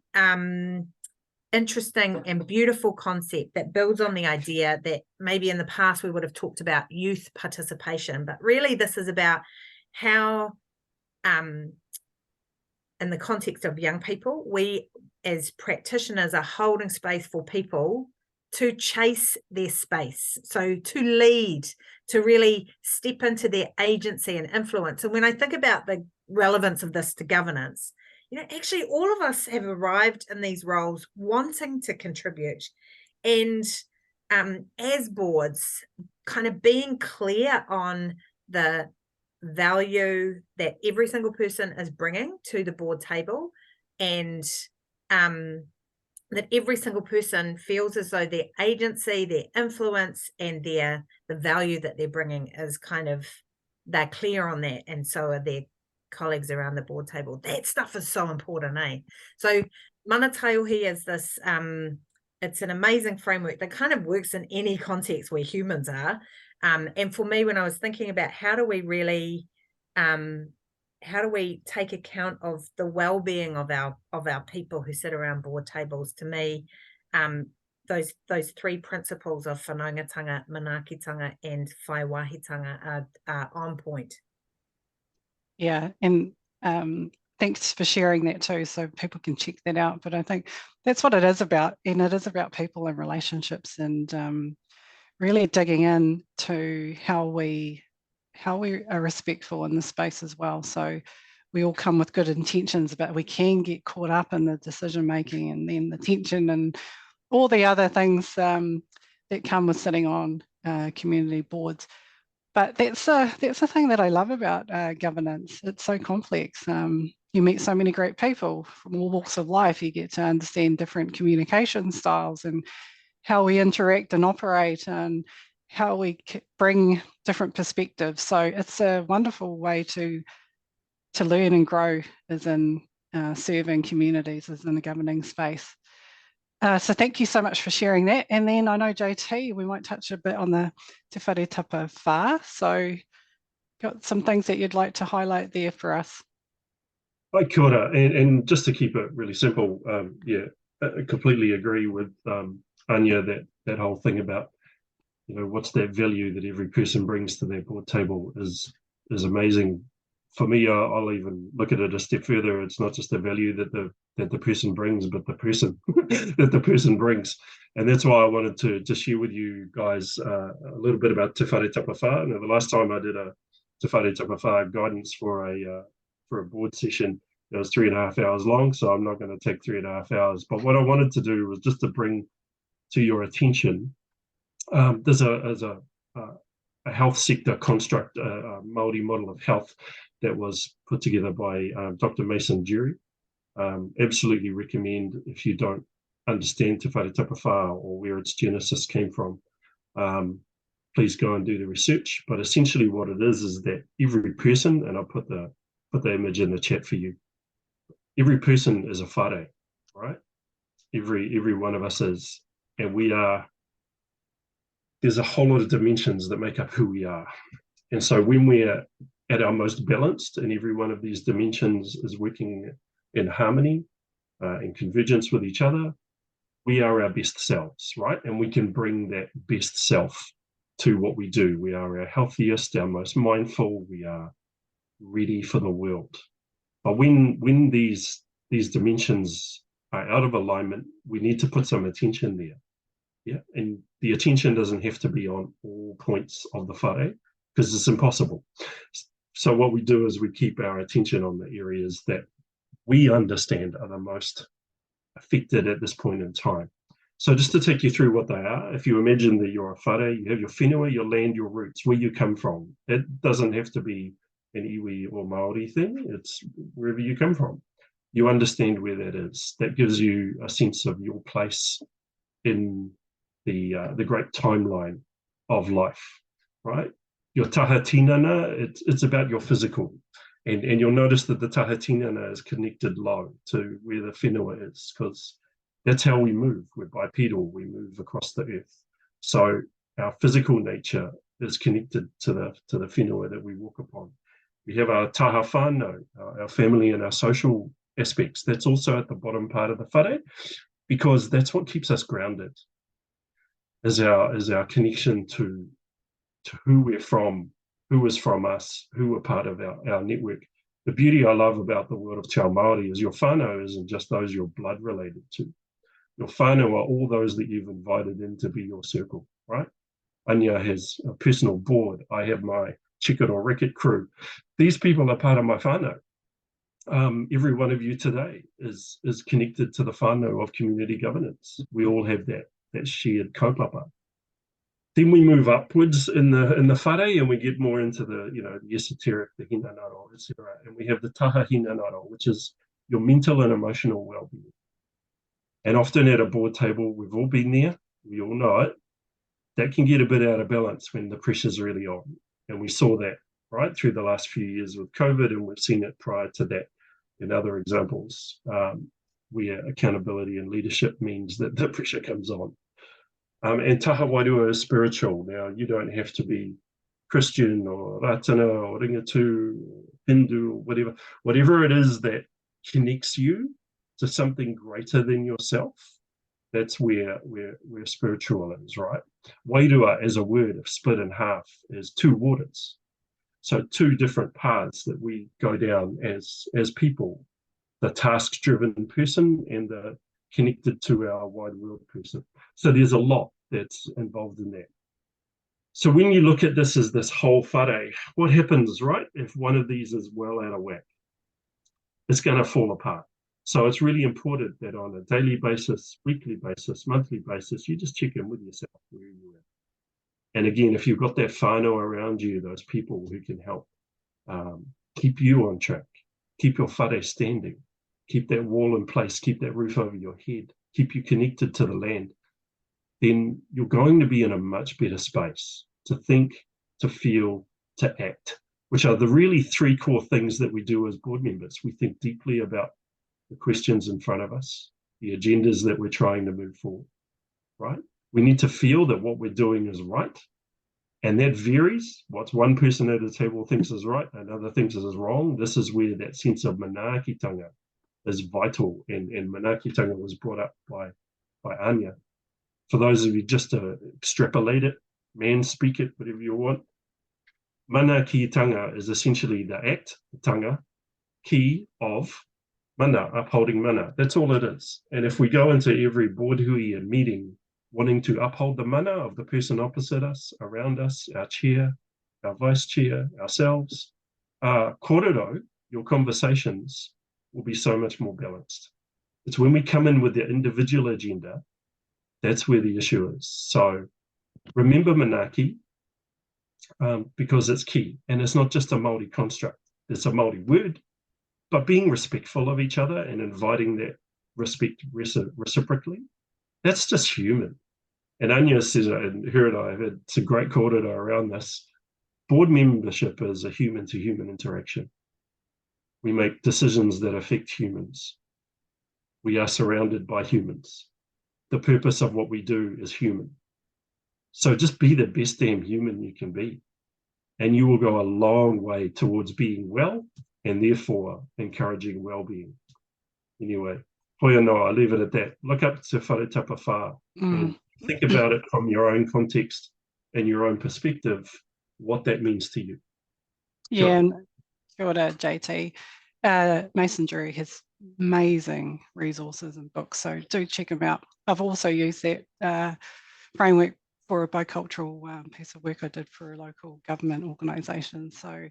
Speaker 4: interesting and beautiful concept that builds on the idea that maybe in the past we would have talked about youth participation, but really this is about how, in the context of young people, we as practitioners are holding space for people to chase their space, so to lead, to really step into their agency and influence. And when I think about the relevance of this to governance, you know, actually all of us have arrived in these roles wanting to contribute, and as boards, kind of being clear on the value that every single person is bringing to the board table, and that every single person feels as though their agency, their influence, and the value that they're bringing is kind of, they're clear on that, and so are their colleagues around the board table. That stuff is so important, eh? So Mana Taiohi is this, it's an amazing framework that kind of works in any context where humans are. And for me, when I was thinking about how do we really, how do we take account of the well-being of our people who sit around board tables, to me, those three principles of whanaungatanga, manaakitanga, and whai wahitanga are on point.
Speaker 1: Yeah, and thanks for sharing that too, so people can check that out. But I think that's what it is about, and it is about people and relationships, and really digging in to how we are respectful in the space as well. So we all come with good intentions, but we can get caught up in the decision making and then the tension and all the other things that come with sitting on community boards. But that's a thing that I love about governance. It's so complex. You meet so many great people from all walks of life. You get to understand different communication styles and how we interact and operate and how we bring different perspectives. So it's a wonderful way to learn and grow as in serving communities as in a governing space. So thank you so much for sharing that. And then I know, JT, we might touch a bit on the Te Whare Tapa Whā. So got some things that you'd like to highlight there for us.
Speaker 2: Hi, kia ora. And just to keep it really simple, yeah, I completely agree with Anya, that whole thing about, you know, what's that value that every person brings to their board table is amazing. For me, I'll even look at it a step further. It's not just the value that the person brings, but the person that the person brings. And that's why I wanted to share with you guys a little bit about Te Whare Tapa Whā. Now, the last time I did a Te Whare Tapa Whā guidance for a board session, it was 3.5 hours long, so I'm not going to take 3.5 hours. But what I wanted to do was just to bring to your attention, there's a health sector construct, a Māori model of health that was put together by Dr. Mason Jury. Absolutely recommend, if you don't understand Te Whare Tapa Whā or where its genesis came from, please go and do the research. But essentially what it is that every person, and I'll put the image in the chat for you, every person is a whare, right? Every one of us is, and we are, there's a whole lot of dimensions that make up who we are. And so when we're at our most balanced and every one of these dimensions is working in harmony, in convergence with each other, we are our best selves, right? And we can bring that best self to what we do. We are our healthiest, our most mindful, we are ready for the world. But when these dimensions are out of alignment, we need to put some attention there. Yeah, and the attention doesn't have to be on all points of the whare, because it's impossible. So what we do is we keep our attention on the areas that we understand are the most affected at this point in time. So just to take you through what they are, if you imagine that you're a whare, you have your whenua, your land, your roots, where you come from. It doesn't have to be an iwi or Māori thing, it's wherever you come from. You understand where that is. That gives you a sense of your place in the great timeline of life, right? Your taha tinana, it's about your physical. And you'll notice that the taha tinana is connected low to where the whenua is, because that's how we move. We're bipedal, we move across the earth. So our physical nature is connected to the whenua that we walk upon. We have our taha whānau, our family and our social aspects. That's also at the bottom part of the whare, because that's what keeps us grounded, is our connection to who we're from, who is from us, who are part of our network. The beauty I love about the world of Te Ao Māori is your whānau isn't just those you're blood related to. Your whānau are all those that you've invited in to be your circle, right? Anya has a personal board. I have my chicken or racket crew. These people are part of my whānau. Every one of you today is connected to the whānau of community governance. We all have that shared kaupapa. Then we move upwards in the whare, and we get more into the esoteric, the hinanaro, etc. And we have the taha hinanaro, which is your mental and emotional well-being. And often at a board table, we've all been there, we all know it, that can get a bit out of balance when the pressure's really on. And we saw that right through the last few years with COVID, and we've seen it prior to that in other examples, where accountability and leadership means that the pressure comes on. And taha wairua is spiritual. Now, you don't have to be Christian or Ratana or Ringatu or Hindu or whatever it is that connects you to something greater than yourself. That's where spiritual is, right? Wairua as a word, if split in half, is two waters. So two different paths that we go down as people, the task-driven person and the connected to our wide world person. So there's a lot that's involved in that. So when you look at this as this whole whare, what happens, right? If one of these is well out of whack, it's going to fall apart. So it's really important that on a daily basis, weekly basis, monthly basis, you just check in with yourself where you are. And again, if you've got that whānau around you, those people who can help keep you on track, keep your whare standing, keep that wall in place, keep that roof over your head, keep you connected to the land, then you're going to be in a much better space to think, to feel, to act, which are the really three core things that we do as board members. We think deeply about the questions in front of us, the agendas that we're trying to move forward, right? We need to feel that what we're doing is right. And that varies. What one person at a table thinks is right, another thinks is wrong. This is where that sense of manaakitanga is vital. And manaakitanga was brought up by Anya. For those of you, just to extrapolate it, man speak it, whatever you want. Manaakitanga is essentially the act, the tanga, key of mana, upholding mana. That's all it is. And if we go into every board hui and meeting wanting to uphold the mana of the person opposite us, around us, our chair, our vice chair, ourselves, korero, your conversations will be so much more balanced. It's when we come in with the individual agenda, that's where the issue is. So remember Manaaki, because it's key. And it's not just a Māori construct, it's a Māori word, but being respectful of each other and inviting that respect reciprocally, that's just human. And Anya says, and her and I have had some great kōrero around this, board membership is a human-to-human interaction. We make decisions that affect humans. We are surrounded by humans. The purpose of what we do is human. So just be the best damn human you can be. And you will go a long way towards being well and therefore encouraging well-being. Anyway, hoi anō, I'll leave it at that. Look up Te Whare Tapa Whā and think about it from your own context and your own perspective, what that means to you.
Speaker 1: Yeah, and kia ora, JT. Mason Jury has amazing resources and books, so do check them out. I've also used that framework for a bicultural piece of work I did for a local government organisation. So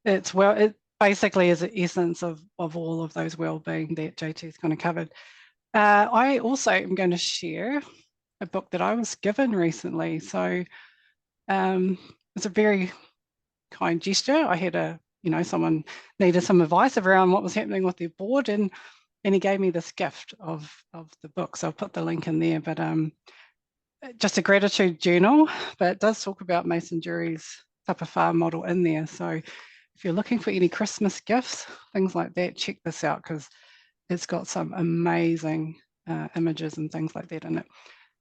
Speaker 1: it basically is the essence of all of those wellbeing that JT's kind of covered. I also am going to share a book that I was given recently. So it's a very kind gesture. I had someone needed some advice around what was happening with their board, and he gave me this gift of the book. So I'll put the link in there, but just a gratitude journal, but it does talk about Mason Jury's Tapa Whā model in there. So if you're looking for any Christmas gifts, things like that, check this out because it's got some amazing images and things like that in it.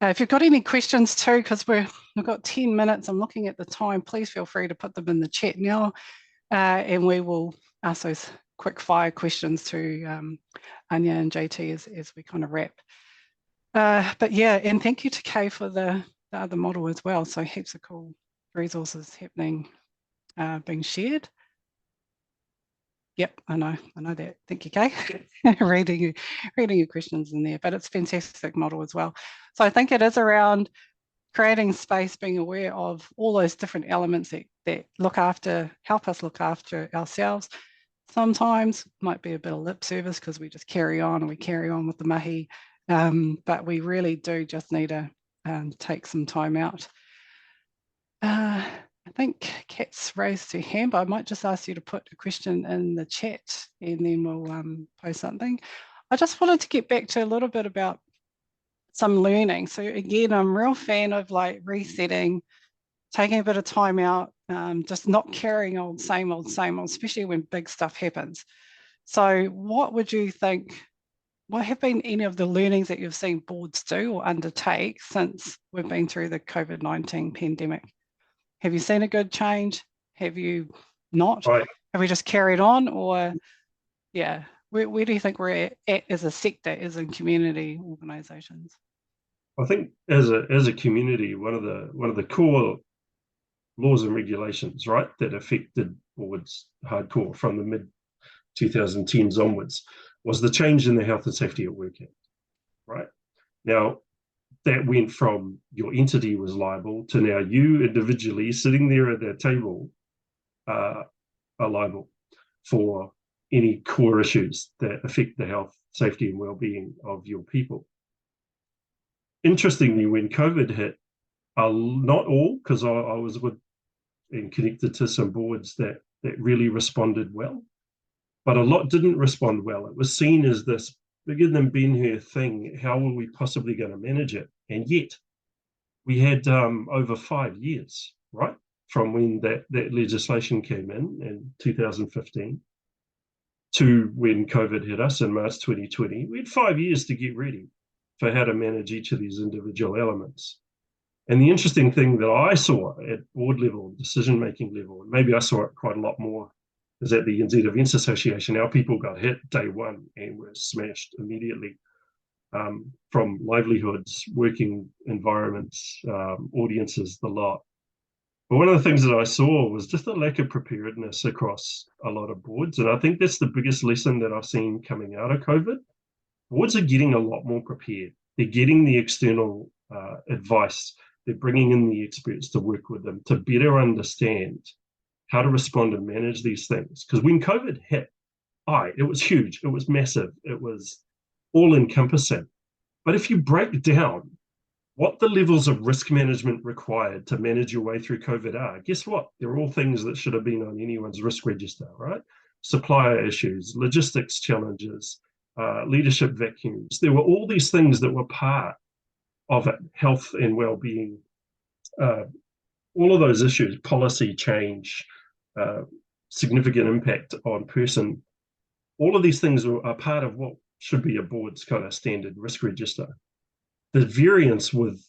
Speaker 1: If you've got any questions too, because we've got 10 minutes, I'm looking at the time, please feel free to put them in the chat now, and we will ask those quick fire questions to Anya and JT as we kind of wrap. But yeah, and thank you to Kay for the other model as well. So heaps of cool resources happening, being shared. Yep, I know that. Thank you, Kay. reading your questions in there, but it's a fantastic model as well. So I think it is around creating space, being aware of all those different elements that help us look after ourselves. Sometimes might be a bit of lip service because we just carry on and we carry on with the mahi, but we really do just need to take some time out. I think Kat's raised her hand, but I might just ask you to put a question in the chat and then we'll post something. I just wanted to get back to a little bit about some learning. So again, I'm a real fan of like resetting, taking a bit of time out, just not carrying on same old, especially when big stuff happens. So what would you think, what have been any of the learnings that you've seen boards do or undertake since we've been through the COVID-19 pandemic? Have you seen a good change? Have you not?
Speaker 2: Right.
Speaker 1: Have we just carried on? Or, yeah, where do you think we're at as a sector, as in community organisations?
Speaker 2: I think as a community, one of the core laws and regulations, right, that affected boards hardcore from the mid 2010s onwards was the change in the Health and Safety at Work Act, right? Now, that went from your entity was liable to now you individually sitting there at that table are liable for any core issues that affect the health, safety, and well-being of your people. Interestingly, when COVID hit, not all, because I was with and connected to some boards that really responded well, but a lot didn't respond well. It was seen as this bigger than Ben Hur thing. How were we possibly going to manage it? And yet we had over 5 years, right, from when that legislation came in 2015 to when COVID hit us in March 2020. We had 5 years to get ready for how to manage each of these individual elements. And the interesting thing that I saw at board level, decision-making level, and maybe I saw it quite a lot more, is at the NZ Events Association, our people got hit day one and were smashed immediately from livelihoods, working environments, audiences, the lot. But one of the things that I saw was just a lack of preparedness across a lot of boards. And I think that's the biggest lesson that I've seen coming out of COVID. Boards are getting a lot more prepared. They're getting the external advice. They're bringing in the experts to work with them to better understand how to respond and manage these things. Because when COVID hit, it was huge, it was massive, it was all-encompassing. But if you break down what the levels of risk management required to manage your way through COVID are, guess what? They're all things that should have been on anyone's risk register, right? Supplier issues, logistics challenges, leadership vacuums. There were all these things that were part of it, health and well-being, all of those issues, policy change, significant impact on person. All of these things are part of what should be a board's kind of standard risk register. The variance with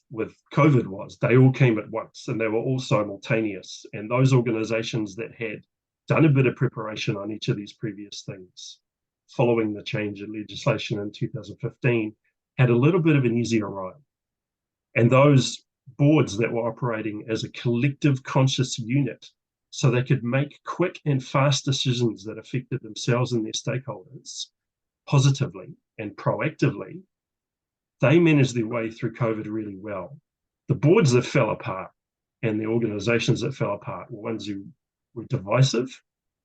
Speaker 2: COVID was they all came at once and they were all simultaneous. And those organizations that had done a bit of preparation on each of these previous things following the change in legislation in 2015 had a little bit of an easier ride. And those boards that were operating as a collective conscious unit so they could make quick and fast decisions that affected themselves and their stakeholders positively and proactively, they managed their way through COVID really well. The boards that fell apart and the organizations that fell apart were ones who were divisive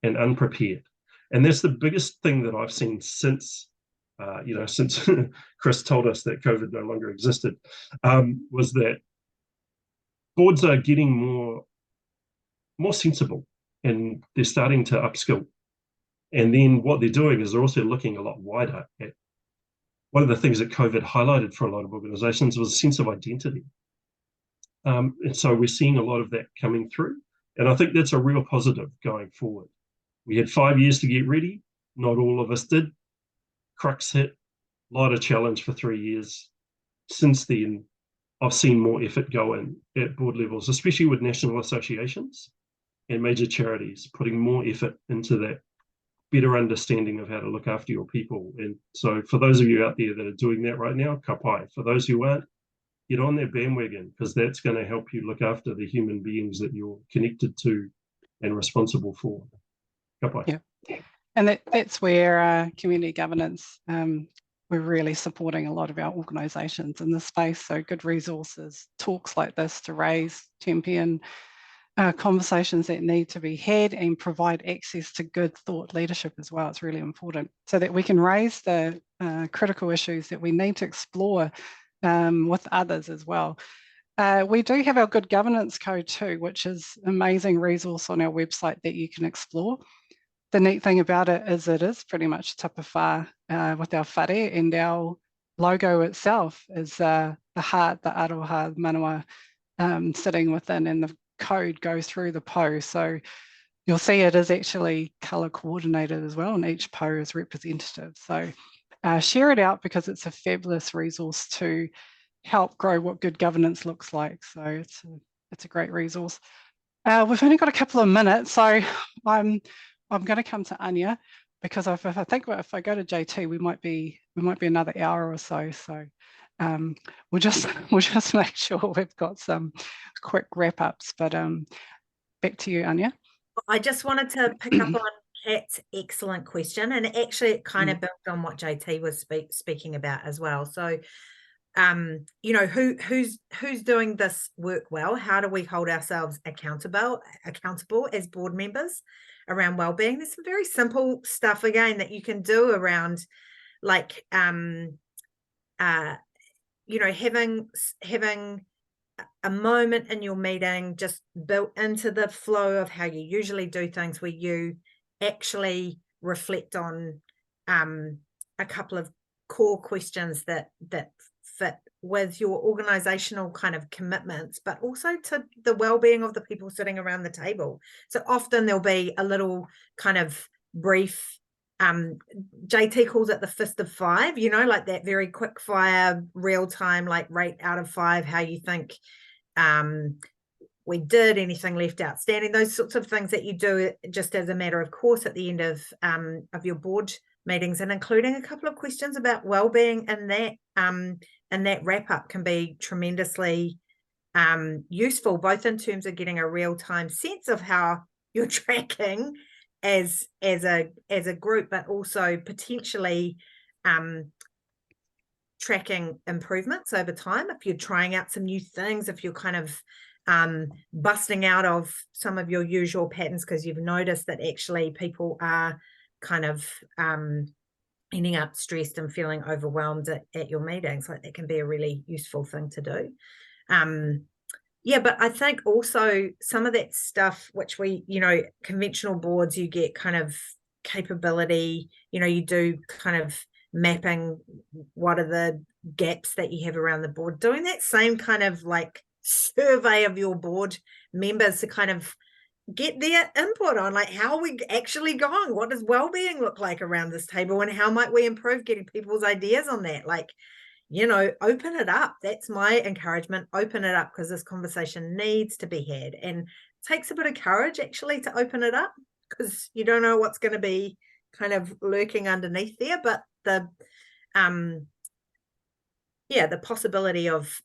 Speaker 2: and unprepared. And that's the biggest thing that I've seen since since Chris told us that COVID no longer existed, was that boards are getting more sensible and they're starting to upskill. And then what they're doing is they're also looking a lot wider at one of the things that COVID highlighted for a lot of organizations was a sense of identity. And so we're seeing a lot of that coming through. And I think that's a real positive going forward. We had 5 years to get ready. Not all of us did. Crux hit, a lot of challenge for 3 years. Since then, I've seen more effort go in at board levels, especially with national associations and major charities, putting more effort into that better understanding of how to look after your people. And so for those of you out there that are doing that right now, ka pai. For those who aren't, get on that bandwagon, because that's going to help you look after the human beings that you're connected to and responsible for. Ka pai.
Speaker 1: Yeah, and that's where community governance, we're really supporting a lot of our organisations in this space. So good resources, talks like this to raise, champion conversations that need to be had and provide access to good thought leadership as well. It's really important so that we can raise the critical issues that we need to explore with others as well. We do have our good governance code too, which is an amazing resource on our website that you can explore. The neat thing about it is pretty much tapawhā with our whare, and our logo itself is the heart, the aroha, manawa sitting within, and the code goes through the po. So you'll see it is actually colour coordinated as well, and each po is representative. So share it out, because it's a fabulous resource to help grow what good governance looks like. So it's a great resource. We've only got a couple of minutes, so I'm going to come to Anya, because if I think if I go to JT, we might be another hour or so. So we'll just make sure we've got some quick wrap ups. But back to you, Anya.
Speaker 4: I just wanted to pick up on Kat's excellent question, and actually it kind of built on what JT was speaking about as well. So you know, who's doing this work well? How do we hold ourselves accountable as board members around wellbeing? There's some very simple stuff again that you can do around, like you know, having a moment in your meeting just built into the flow of how you usually do things, where you actually reflect on a couple of core questions that fit with your organizational kind of commitments, but also to the well-being of the people sitting around the table. So often there'll be a little kind of brief, JT calls it the fist of five, you know, like that very quick fire, real time, like rate out of 5 how you think we did, anything left outstanding, those sorts of things that you do just as a matter of course at the end of your board meetings, and including a couple of questions about well-being and that wrap-up can be tremendously useful, both in terms of getting a real-time sense of how you're tracking as a group, but also potentially tracking improvements over time if you're trying out some new things, if you're kind of busting out of some of your usual patterns because you've noticed that actually people are kind of ending up stressed and feeling overwhelmed at your meetings. Like that can be a really useful thing to do. Yeah, but I think also some of that stuff, which we, you know, conventional boards, you get kind of capability, you know, you do kind of mapping what are the gaps that you have around the board, doing that same kind of like survey of your board members to kind of get their input on like how are we actually going, what does well-being look like around this table, and how might we improve, getting people's ideas on that. Like, you know, open it up. That's my encouragement. Open it up, because this conversation needs to be had, and it takes a bit of courage actually to open it up, because you don't know what's going to be kind of lurking underneath there. But the the possibility of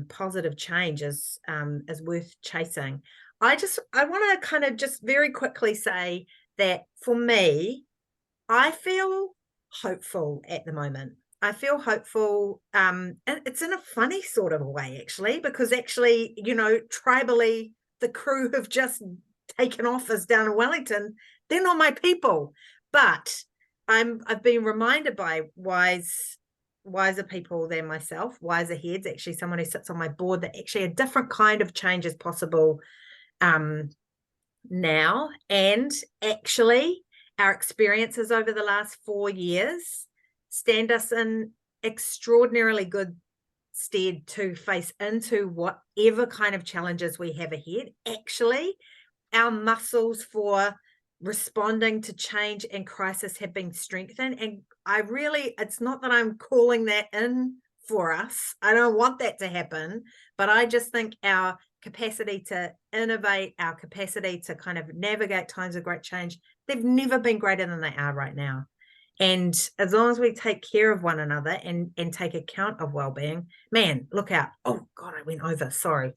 Speaker 4: positive change is worth chasing. I want to kind of just very quickly say that for me, I feel hopeful at the moment. I feel hopeful, and it's in a funny sort of a way, actually, because actually, you know, tribally, the crew have just taken office down in Wellington. They're not my people, but I've been reminded by wiser people than myself, wiser heads, actually someone who sits on my board, that actually a different kind of change is possible now. And actually our experiences over the last 4 years stand us in extraordinarily good stead to face into whatever kind of challenges we have ahead. Actually, our muscles for responding to change and crisis have been strengthened. And it's not that I'm calling that in for us. I don't want that to happen, but I just think our capacity to innovate, our capacity to kind of navigate times of great change, they've never been greater than they are right now. And as long as we take care of one another and take account of well-being, man, look out. Oh God, I went over, sorry.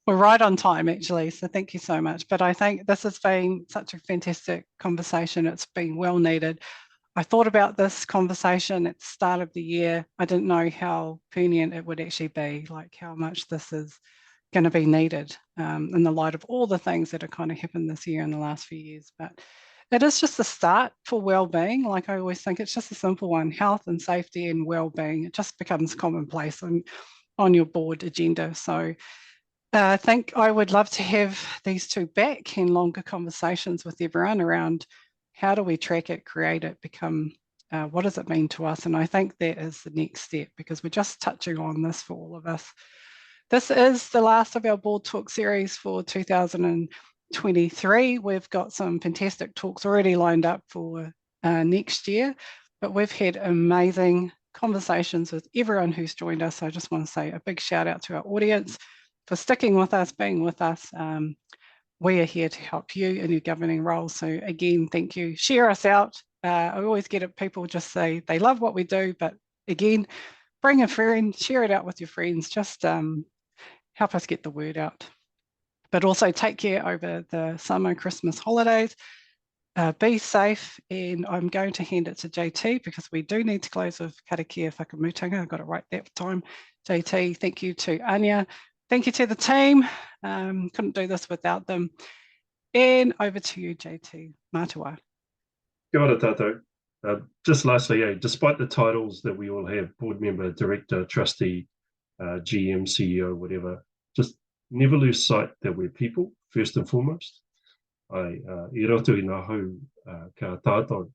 Speaker 1: We're right on time, actually, so thank you so much. But I think this has been such a fantastic conversation. It's been well needed. I thought about this conversation at the start of the year. I didn't know how poignant it would actually be, like how much this is going to be needed in the light of all the things that have kind of happened this year and the last few years. But it is just a start for well-being. Like I always think it's just a simple one, health and safety and well-being. It just becomes commonplace on your board agenda. So I think I would love to have these two back in longer conversations with everyone around how do we track it, create it, become, what does it mean to us? And I think that is the next step, because we're just touching on this for all of us. This is the last of our board talk series for 2023. We've got some fantastic talks already lined up for next year, but we've had amazing conversations with everyone who's joined us. So I just want to say a big shout out to our audience for sticking with us, being with us. We are here to help you in your governing role. So again, thank you. Share us out. I always get it, people just say they love what we do, but again, bring a friend, share it out with your friends, just help us get the word out. But also take care over the summer, Christmas holidays. Be safe, and I'm going to hand it to JT because we do need to close with karakia whakamutunga. I got it right that time. JT, thank you to Anya. Thank you to the team. Couldn't do this without them. And over to you, JT. Mātua.
Speaker 2: Kia ora tātou. Just lastly, despite the titles that we all have, board member, director, trustee, GM, CEO, whatever, just never lose sight that we're people, first and foremost. I roto i ngā hau ka tātou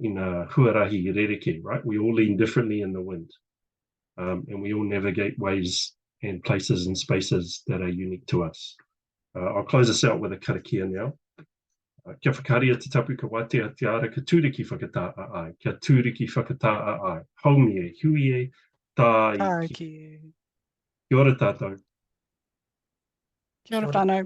Speaker 2: i ngā huarahi rereke, right? We all lean differently in the wind. And we all navigate ways and places and spaces that are unique to us. I'll close this out with a karakia now. Kia whakaria te tapu ka watea te ara ka tūriki whakatā a ai. Kia tūriki whakatā a ai. Haumi e, hui e, tā iki. Kia ora tātou.
Speaker 1: Kia ora whānau.